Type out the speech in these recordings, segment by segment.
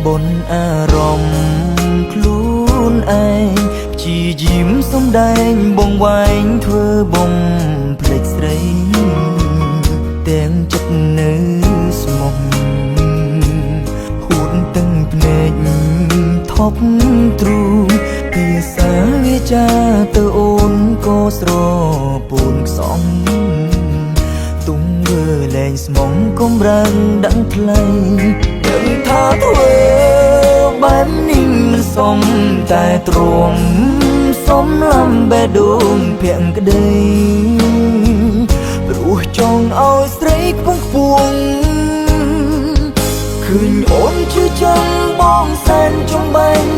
បនអារម្មណ៍ខ្លួនឯងជាยิ้มសំដែងបងវែងធ្វើបំភ្លេចស្រីទាំងចិត្តនៅស្មោះហួតទាំងភ្នែកថប់ទ្រូងភាសាវាចាទៅអូនក៏ស្រពូនខ្សងទុំវើលែងស្មងកំរាំងដឹងថ្លៃដឹងថាធ្វើបែបនេះមិនសមតែទ្រាំសំឡំបេះដូងភាក់ក្តីព្រោះចង់ឲ្យស្រីខ្ពងខ្ពងឃើញអូនជឿចាំបងសែនចំបាញ់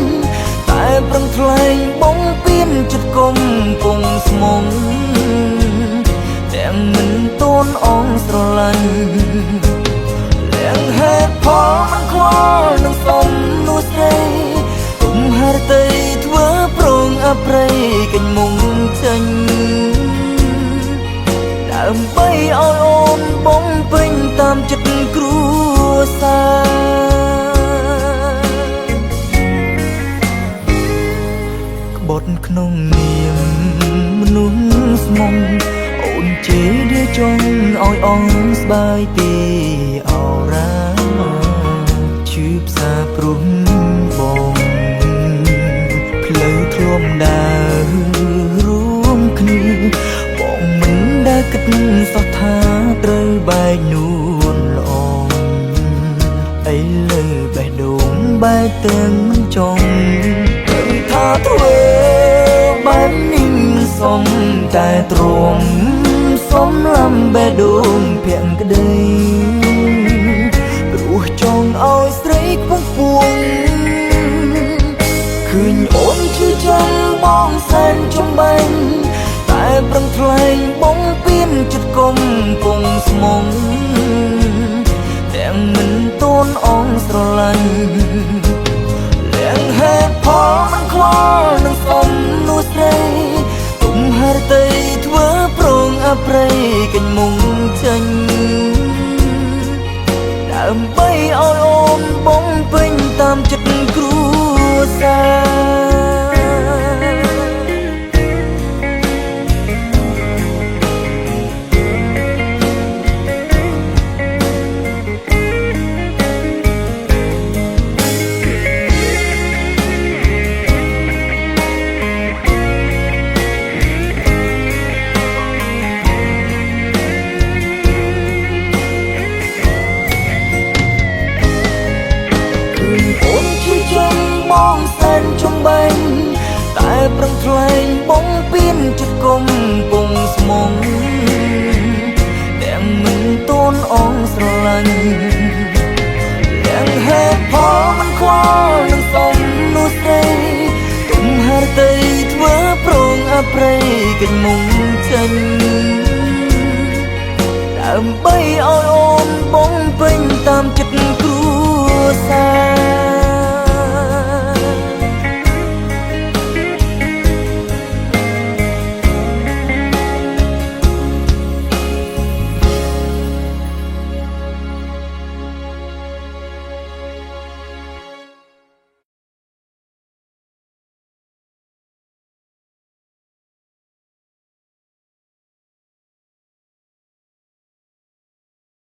តែប្រឹងថ្លែងបងពៀនចិត្តគុំពងស្មងទាំងមិនតួនអងស្រឡាញ់លៀងហេតុផលមិនខ្វល់នឹងសុំនោះស្រីទុំហេតុតែធ្វើប្រងអប្រ័យកញ្មុំចេញដើម្បីឲ្យអូនបងពេញតាមចិត្តគ្រួសារក្បត់ក្នុងនាមមនុស្សស្មងអូនជេរដៀចង់ឲ្យអងស្បាយពីអរ៉ាឈឺផ្សាព្រំបងផ្លូវធ្លំដើររួមគ្នាបងមិនដែលគិតសោះថាត្រូវបែកនួនល្អឥឡូវបេះដូងបែកទាំងចង់ដឹងថាធ្វើបែបនេះមិនសមតែទ្រាំសំឡំបេះដូងភាក់ក្តីព្រោះចង់ឲ្យស្រីខ្ពងខ្ពងឃើញអូនជឿចាំបងសែនចំបាញ់តែប្រឹងថ្លែងបងពៀនចិត្តគុំពងស្មងទាំងមិនតួនអងស្រឡាញ់លៀងហេតុផលមិនខ្វល់នឹងសុំនោះស្រីទុំហេតុតែធ្វើប្រងអប្រ័យកញ្មុំចេញដើម្បីឲ្យអូនបងពេញតាមចិត្តគ្រួសារបងសែនចំបាញ់តែប្រឹងថ្លែងបងពៀនចិត្តគុំពងស្មងទាំងមិនតួនអងស្រឡាញ់លៀងហេតុផលមិនខ្វល់នឹងសុំនោះស្រីទុំហេតុតែធ្វើប្រងអប្រ័យកញ្មុំចេញដើម្បី